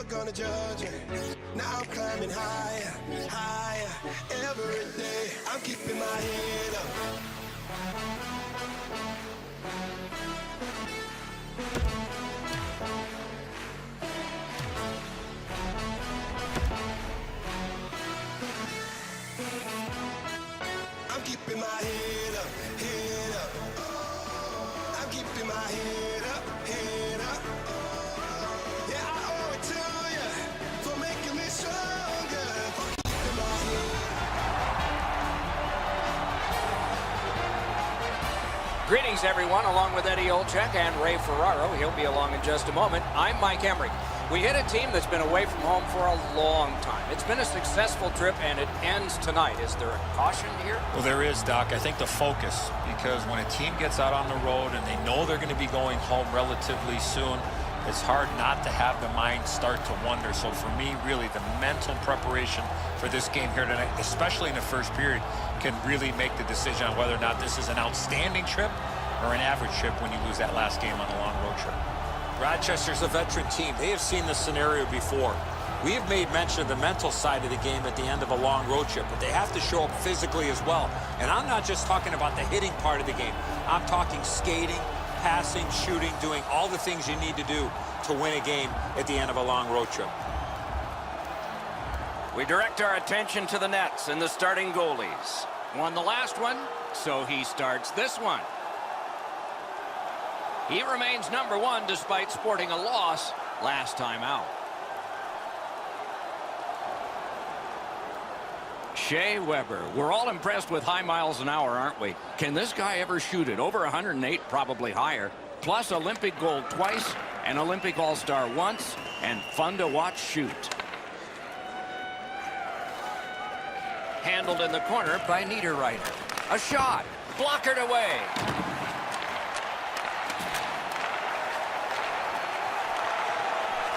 never gonna judge me. Now I'm climbing higher, higher, every day. I'm keeping my head up. I'm keeping my head up, head up. I'm keeping my head up, head up. Yeah, I owe it to you for making me stronger, for keeping my head up. Greetings, everyone, along with Eddie Olczyk and Ray Ferraro. He'll be along in just a moment. I'm Mike Emery. We hit a team that's been away from home for a long time. It's been a successful trip, and it ends tonight. Is there a caution here? Well, there is, Doc. I think the focus, because when a team gets out on the road and they know they're going to be going home relatively soon, it's hard not to have the mind start to wonder. So for me, really, the mental preparation for this game here tonight, especially in the first period, can really make the decision on whether or not this is an outstanding trip or an average trip when you lose that last game on a long road trip. Rochester's a veteran team. They have seen this scenario before. We have made mention of the mental side of the game at the end of a long road trip, but they have to show up physically as well. And I'm not just talking about the hitting part of the game. I'm talking skating, passing, shooting, doing all the things you need to do to win a game at the end of a long road trip. We direct our attention to the nets and the starting goalies. Won the last one, so he starts this one. He remains number one despite sporting a loss last time out. Shea Weber. We're all impressed with high miles an hour, aren't we? Can this guy ever shoot it? Over 108, probably higher. Plus Olympic gold twice, an Olympic All-Star once, and fun to watch shoot. Handled in the corner by Niederreiter. A shot. Blockered away.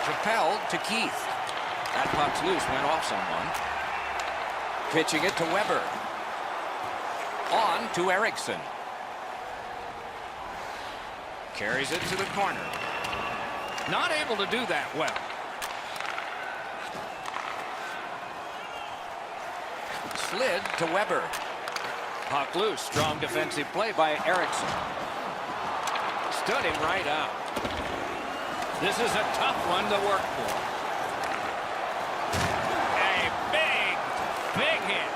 Propelled to Keith. That puck's loose, went off someone. Pitching it to Weber. On to Eriksson. Carries it to the corner. Not able to do that well. Slid to Weber. Puck loose. Strong defensive play by Eriksson. Stood him right up. This is a tough one to work for. A big hit.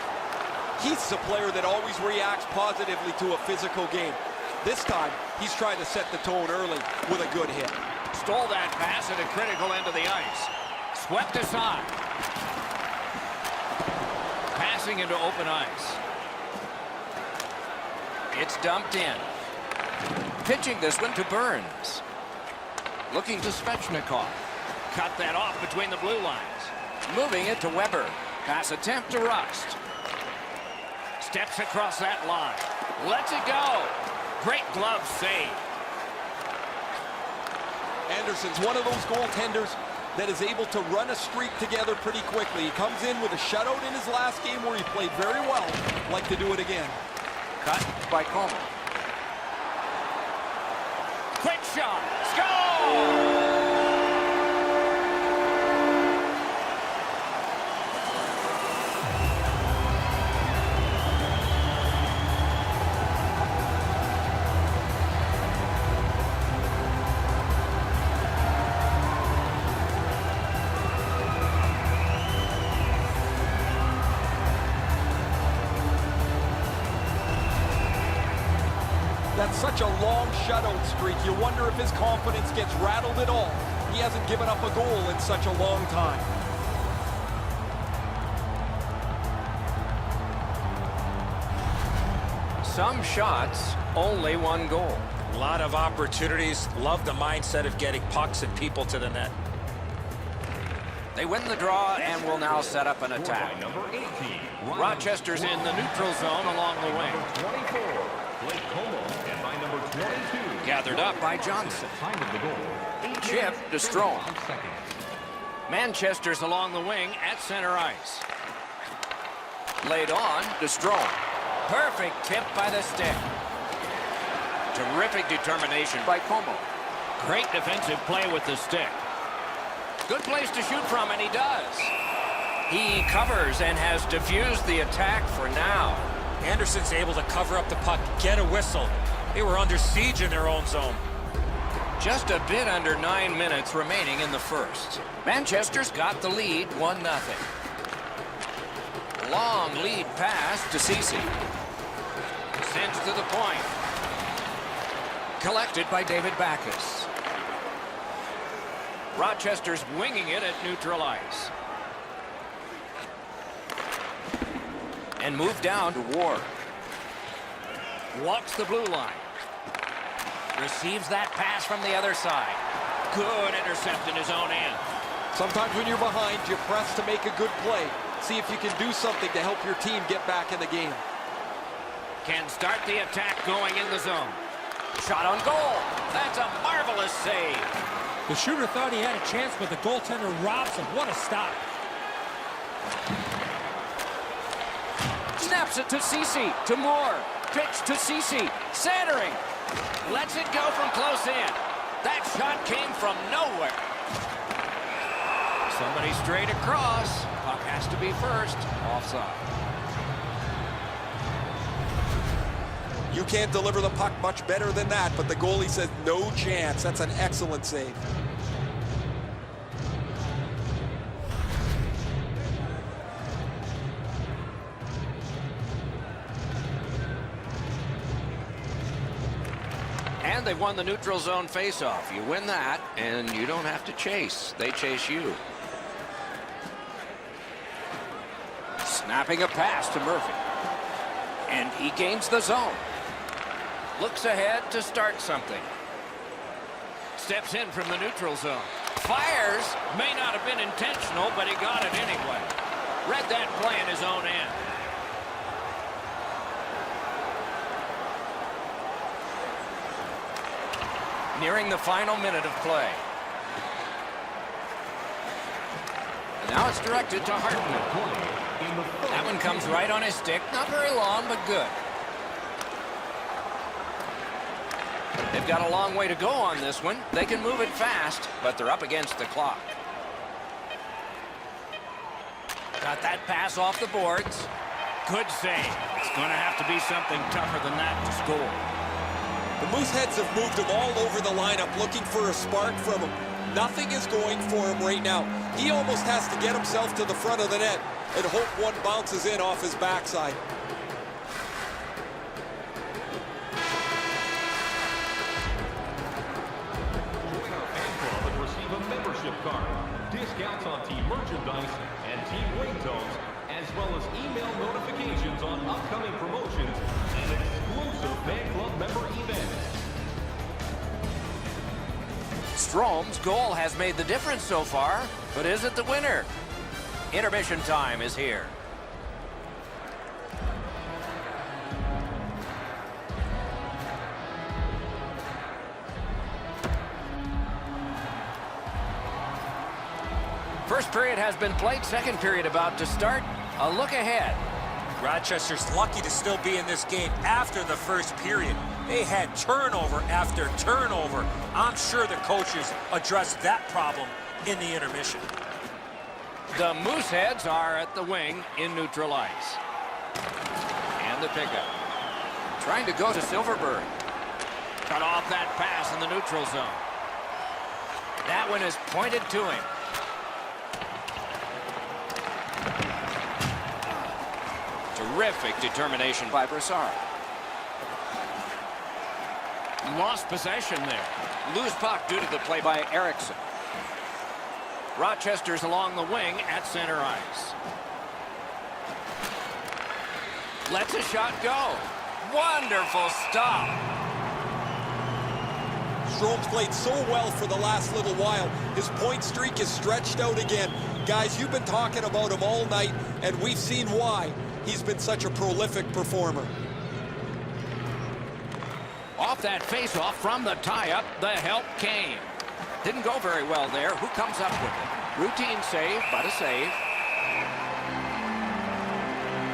Keith's a player that always reacts positively to a physical game. This time, he's trying to set the tone early with a good hit. Stole that pass at a critical end of the ice. Swept aside. Passing into open ice. It's dumped in. Pitching this one to Burns. Looking to Svechnikov. Cut that off between the blue lines. Moving it to Weber. Pass attempt to Rust. Steps across that line. Lets it go. Great glove save. Anderson's one of those goaltenders that is able to run a streak together pretty quickly. He comes in with a shutout in his last game where he played very well. Like to do it again. Cut by Coleman. Quick shot. Score! That's such a long shutout streak. You wonder if his confidence gets rattled at all. He hasn't given up a goal in such a long time. Some shots, only one goal. A lot of opportunities. Love the mindset of getting pucks and people to the net. They win the draw and will now set up an attack. Rochester's in the neutral zone along the wing. Gathered up by Johnson. Chip to Strome. Manchester's along the wing at center ice. Laid on to Strome. Perfect tip by the stick. Terrific determination by Como. Great defensive play with the stick. Good place to shoot from, and he does. He covers and has diffused the attack for now. Anderson's able to cover up the puck, get a whistle. They were under siege in their own zone. Just a bit under 9 minutes remaining in the first. Manchester's got the lead, 1-0. Long lead pass to Ceci. Sends to the point. Collected by David Backus. Rochester's winging it at neutral ice. And moved down to Ward. Walks the blue line. Receives that pass from the other side. Good intercept in his own end. Sometimes when you're behind, you press to make a good play. See if you can do something to help your team get back in the game. Can start the attack going in the zone. Shot on goal. That's a marvelous save. The shooter thought he had a chance, but the goaltender robs him. What a stop. Snaps it to Ceci, to Moore. Pitch to Ceci, centering. Lets it go from close in. That shot came from nowhere. Somebody straight across. Puck has to be first. Offside. You can't deliver the puck much better than that, but the goalie says no chance. That's an excellent save. And they've won the neutral zone faceoff. You win that, and you don't have to chase. They chase you. Snapping a pass to Murphy. And he gains the zone. Looks ahead to start something. Steps in from the neutral zone. Fires. May not have been intentional, but he got it anyway. Read that play in his own end. Nearing the final minute of play. And now it's directed to Hartman. That one comes right on his stick. Not very long, but good. They've got a long way to go on this one. They can move it fast, but they're up against the clock. Got that pass off the boards. Good save. It's going to have to be something tougher than that to score. The Mooseheads have moved him all over the lineup, looking for a spark from him. Nothing is going for him right now. He almost has to get himself to the front of the net and hope one bounces in off his backside. Join our fan club and receive a membership card, discounts on team merchandise and team ringtones, as well as email notifications on upcoming promotions and exclusive fan club member events. Strom's goal has made the difference so far, but is it the winner? Intermission time is here. First period has been played. Second period about to start. A look ahead. Rochester's lucky to still be in this game after the first period. They had turnover after turnover. I'm sure the coaches addressed that problem in the intermission. The Mooseheads are at the wing in neutral ice. And the pickup. Trying to go to Silverberg. Cut off that pass in the neutral zone. That one is pointed to him. Terrific determination by Brassard. Lost possession there. Loose puck due to the play by Erickson. Rochester's along the wing at center ice. Lets a shot go. Wonderful stop. Strom's played so well for the last little while. His point streak is stretched out again. Guys, you've been talking about him all night, and we've seen why he's been such a prolific performer. Off that face-off from the tie-up, the help came. Didn't go very well there. Who comes up with it? Routine save, but a save.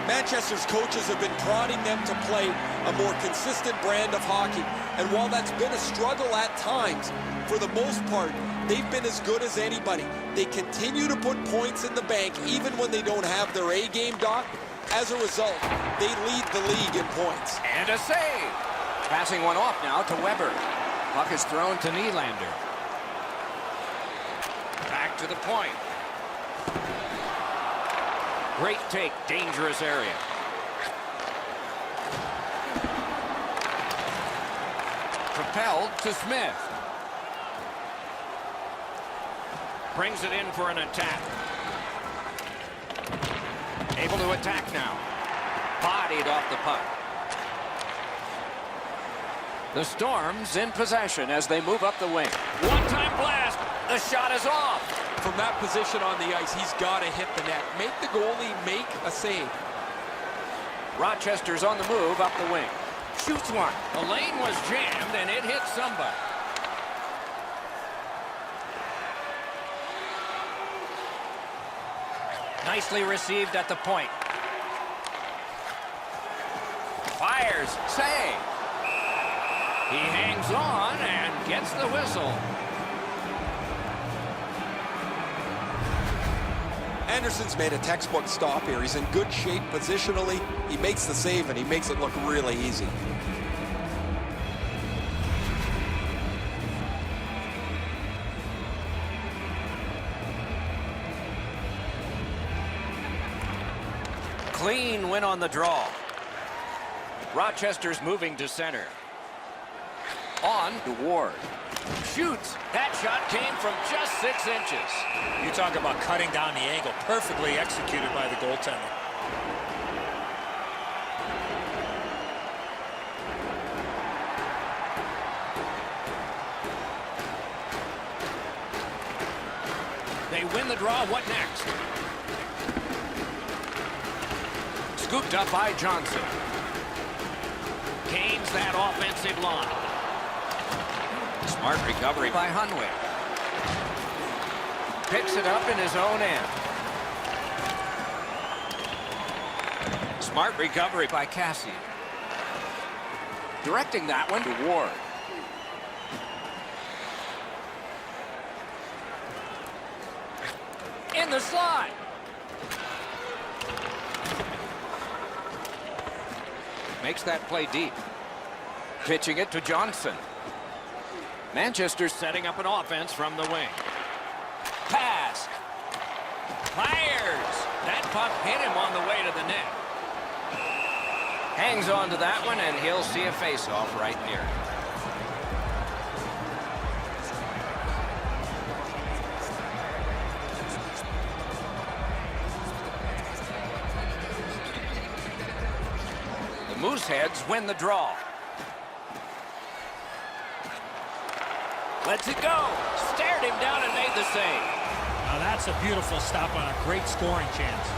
Manchester's coaches have been prodding them to play a more consistent brand of hockey. And while that's been a struggle at times, for the most part, they've been as good as anybody. They continue to put points in the bank even when they don't have their A game, Doc. As a result, they lead the league in points. And a save. Passing one off now to Weber. Puck is thrown to Nylander. Back to the point. Great take, dangerous area. Propelled to Smith. Brings it in for an attack. Able to attack now. Bodied off the puck. The Storm's in possession as they move up the wing. One-time blast. The shot is off. From that position on the ice, he's got to hit the net. Make the goalie make a save. Rochester's on the move up the wing. Shoots one. The lane was jammed and it hit somebody. Nicely received at the point. Fires. Save. He hangs on and gets the whistle. Anderson's made a textbook stop here. He's in good shape positionally. He makes the save, and he makes it look really easy. Clean win on the draw. Rochester's moving to center. On to Ward. Shoots. That shot came from just 6 inches. You talk about cutting down the angle. Perfectly executed by the goaltender. They win the draw. What next? Scooped up by Johnson. Gains that offensive line. Smart recovery by Hunwick. Picks it up in his own end. Smart recovery by Cassie. Directing that one to Ward. In the slot. Makes that play deep. Pitching it to Johnson. Manchester setting up an offense from the wing. Pass. Fires. That puck hit him on the way to the net. Hangs on to that one, and he'll see a face-off right near him. The Mooseheads win the draw. Lets it go. Stared him down and made the save. Now that's a beautiful stop on a great scoring chance.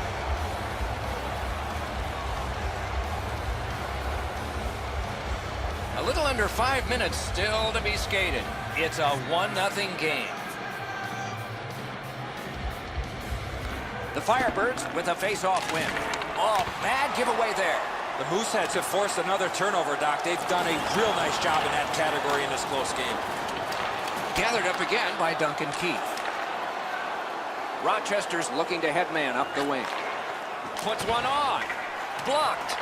A little under 5 minutes still to be skated. It's a 1-0 game. The Firebirds with a face-off win. Oh, bad giveaway there. The Mooseheads have forced another turnover, Doc. They've done a real nice job in that category in this close game. Gathered up again by Duncan Keith. Rochester's looking to headman up the wing. Puts one on. Blocked.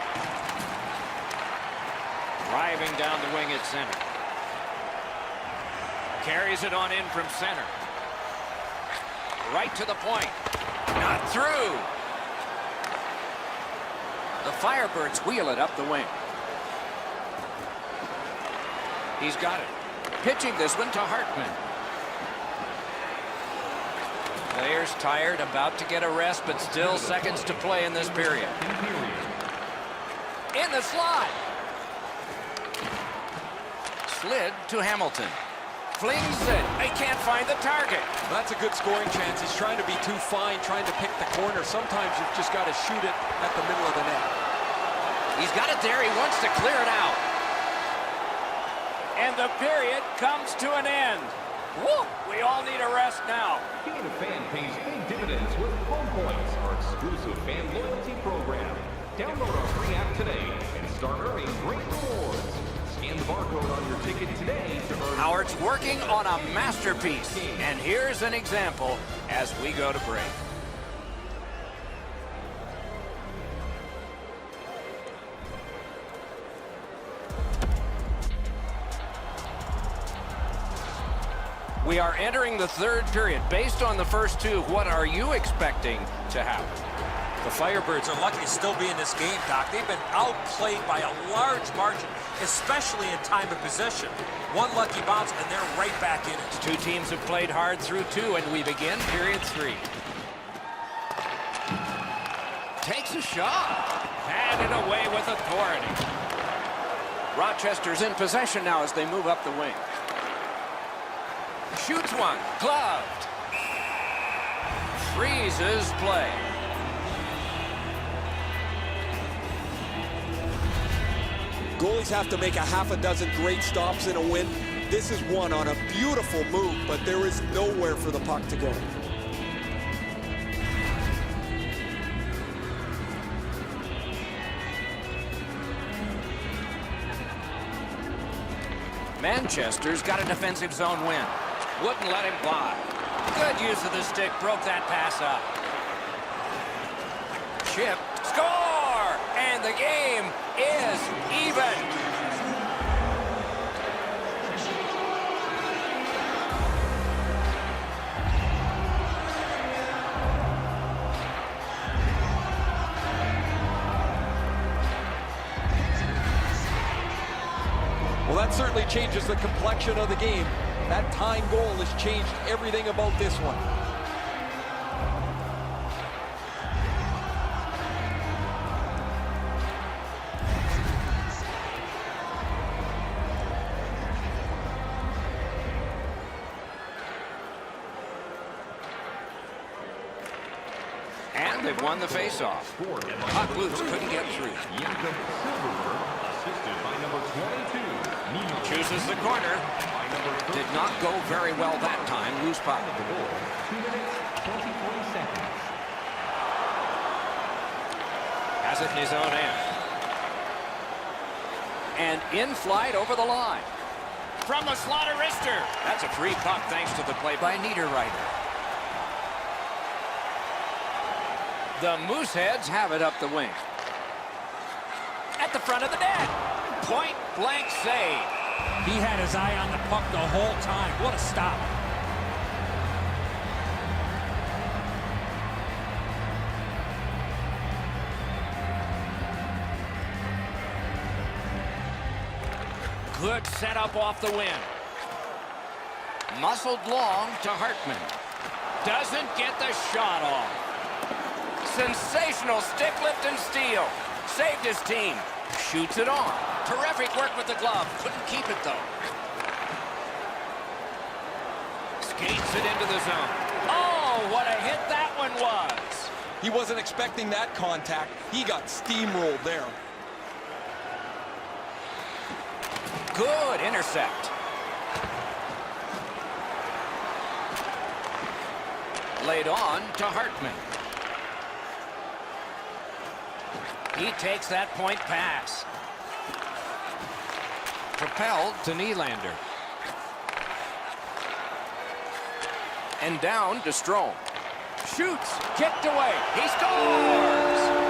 Driving down the wing at center. Carries it on in from center. Right to the point. Not through. The Firebirds wheel it up the wing. He's got it. Pitching this one to Hartman. Players tired, about to get a rest, but still seconds to play in this period. In the slot. Slid to Hamilton. Flings it. They can't find the target. That's a good scoring chance. He's trying to be too fine, trying to pick the corner. Sometimes you've just got to shoot it at the middle of the net. He's got it there. He wants to clear it out. And the period comes to an end. Woo! We all need a rest now. Being a fan pays big dividends with Home Points, our exclusive fan loyalty program. Download our free app today and start earning great rewards. Scan the barcode on your ticket today to earn... Howard's working on a masterpiece. And here's an example as we go to break. We are entering the third period. Based on the first two, what are you expecting to happen? The Firebirds are lucky to still be in this game, Doc. They've been outplayed by a large margin, especially in time of possession. One lucky bounce, and they're right back in it. Two teams have played hard through two, and we begin period three. Takes a shot. Had it away with authority. Rochester's in possession now as they move up the wing. Shoots one. Gloved. Freezes play. Goalies have to make a half a dozen great stops in a win. This is one on a beautiful move, but there is nowhere for the puck to go. Manchester's got a defensive zone win. Wouldn't let him fly. Good use of the stick. Broke that pass up. Chip. Score! And the game is even. Well, that certainly changes the complexion of the game. That tying goal has changed everything about this one. And they've won the faceoff. Puck loose, couldn't get through. Jakob Silverberg, assisted by number 22. Chooses the corner. Did not go very well that time. Loose puck. 2 minutes, 23 seconds. Has it in his own end. And in flight over the line. From the slaughter wrister. That's a free puck thanks to the play by Niederreiter. The Mooseheads have it up the wing. At the front of the net. Point blank save. He had his eye on the puck the whole time. What a stop. Good setup off the win. Muscled long to Hartman. Doesn't get the shot off. Sensational stick lift and steal. Saved his team. Shoots it on. Terrific work with the glove. Couldn't keep it, though. Skates it into the zone. Oh, what a hit that one was. He wasn't expecting that contact. He got steamrolled there. Good intercept. Laid on to Hartman. He takes that point pass. Propelled to Nylander. And down to Strome. Shoots. Kicked away. He scores!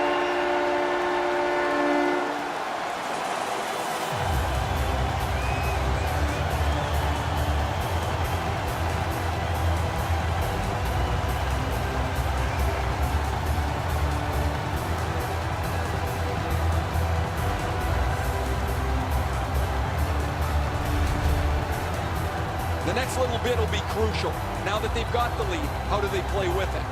The next little bit will be crucial. Now that they've got the lead, how do they play with it?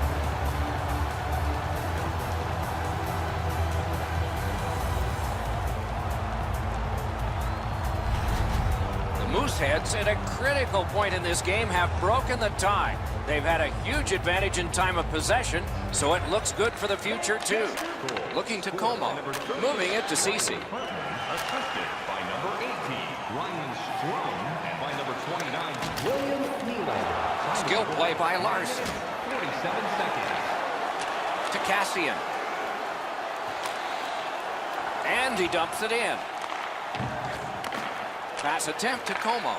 The Mooseheads, at a critical point in this game, have broken the tie. They've had a huge advantage in time of possession, so it looks good for the future, too. Looking to Como, moving it to Cece. Assisted by number 18, Ryan Strome, and by number 29, William Nylander. Skill play by Larson. 47 seconds. To Cassian. And he dumps it in. Pass attempt to Como.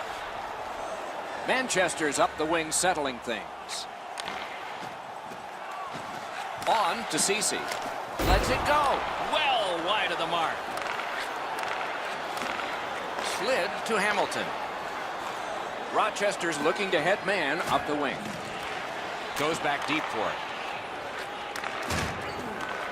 Manchester's up the wing, settling things. On to Cece. Lets it go. Well wide of the mark. Slid to Hamilton. Rochester's looking to head man up the wing. Goes back deep for it.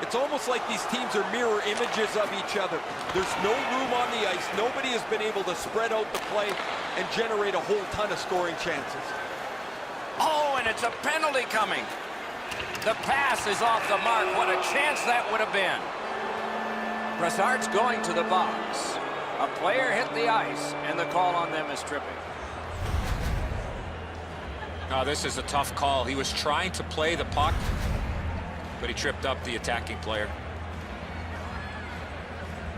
It's almost like these teams are mirror images of each other. There's no room on the ice. Nobody has been able to spread out the play and generate a whole ton of scoring chances. Oh, and it's a penalty coming. The pass is off the mark. What a chance that would have been. Brassard's going to the box. A player hit the ice, and the call on them is tripping. Now, this is a tough call. He was trying to play the puck, but he tripped up the attacking player.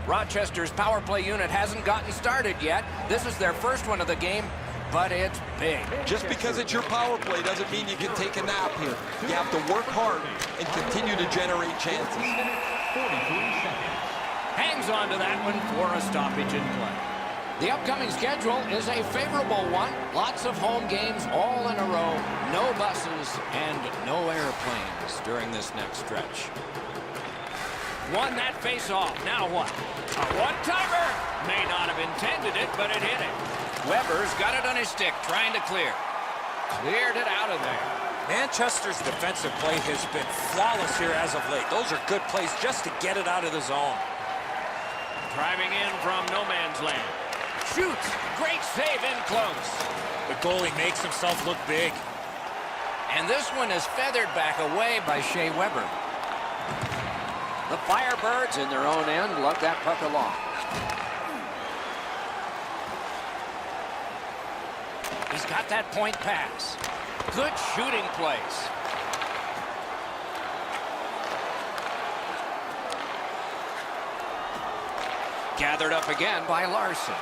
Rochester's power play unit hasn't gotten started yet. This is their first one of the game, but it's big. Just because it's your power play doesn't mean you can take a nap here. You have to work hard and continue to generate chances. Hangs on to that one for a stoppage in play. The upcoming schedule is a favorable one. Lots of home games all in a row. No buses and no airplanes during this next stretch. Won that face-off. Now what? A one-timer. May not have intended it, but it hit it. Weber's got it on his stick, trying to clear. Cleared it out of there. Manchester's defensive play has been flawless here as of late. Those are good plays just to get it out of the zone. Driving in from no man's land. Shoots. Great save in close. The goalie makes himself look big. And this one is feathered back away by Shea Weber. The Firebirds in their own end lug that puck along. He's got that point pass. Good shooting place. Gathered up again by Larson.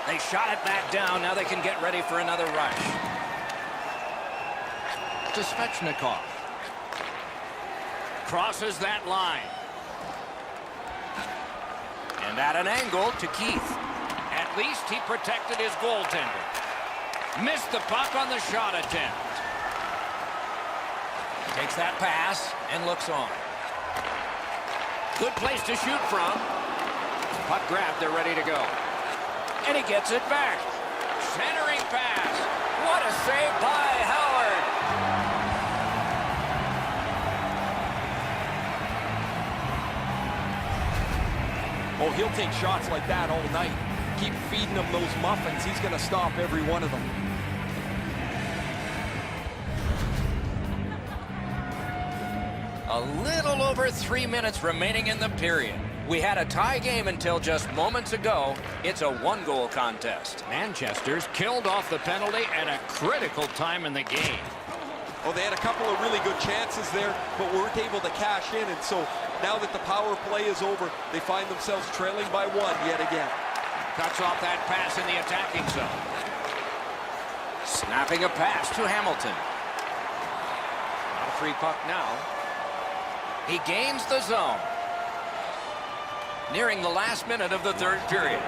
They shot it back down. Now they can get ready for another rush. To Svechnikov. Crosses that line. And at an angle to Keith. At least he protected his goaltender. Missed the puck on the shot attempt. Takes that pass and looks on. Good place to shoot from. Puck grabbed, they're ready to go. And he gets it back. Centering pass. What a save by Howard. Oh, he'll take shots like that all night. Keep feeding him those muffins. He's going to stop every one of them. A little over 3 minutes remaining in the period. We had a tie game until just moments ago. It's a one-goal contest. Manchester's killed off the penalty at a critical time in the game. Oh, they had a couple of really good chances there, but weren't able to cash in. And so now that the power play is over, they find themselves trailing by one yet again. Cuts off that pass in the attacking zone. Snapping a pass to Hamilton. Not a free puck now. He gains the zone. Nearing the last minute of the third period.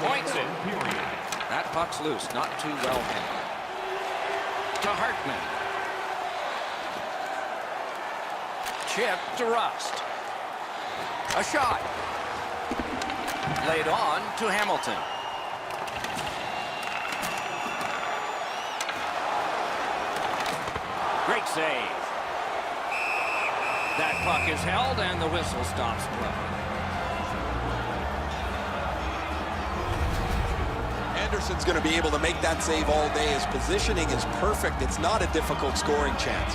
Points it. That puck's loose, not too well handled. To Hartman. Chip to Rust. A shot. Laid on to Hamilton. Great save. That puck is held and the whistle stops play. Anderson's going to be able to make that save all day. His positioning is perfect. It's not a difficult scoring chance.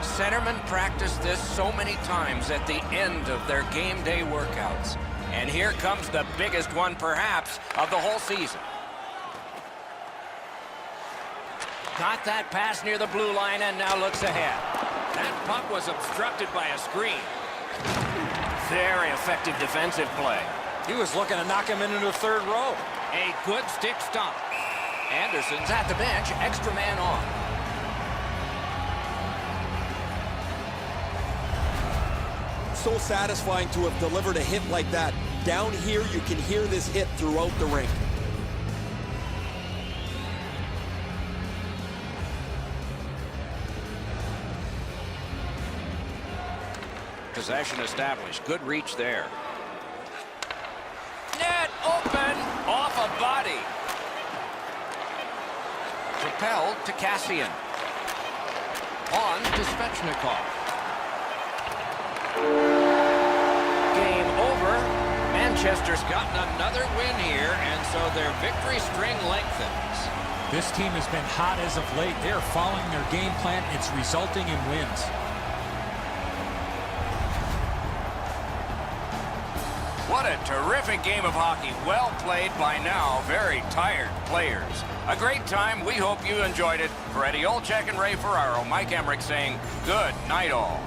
Centermen practice this so many times at the end of their game day workouts. And here comes the biggest one, perhaps, of the whole season. Got that pass near the blue line and now looks ahead. That puck was obstructed by a screen. Very effective defensive play. He was looking to knock him into the third row. A good stick stop. Anderson's at the bench, extra man on. so satisfying to have delivered a hit like that. Down here, you can hear this hit throughout the rink. Possession established. Good reach there. Net open off a body. Propelled to Cassian. On to Svechnikov. Game over. Manchester's gotten another win here, and so their victory string lengthens. This team has been hot as of late. They're following their game plan. It's resulting in wins. What a terrific game of hockey. Well played by now. Very tired players. A great time. We hope you enjoyed it. For Eddie Olczyk and Ray Ferraro, Mike Emmerich saying good night all.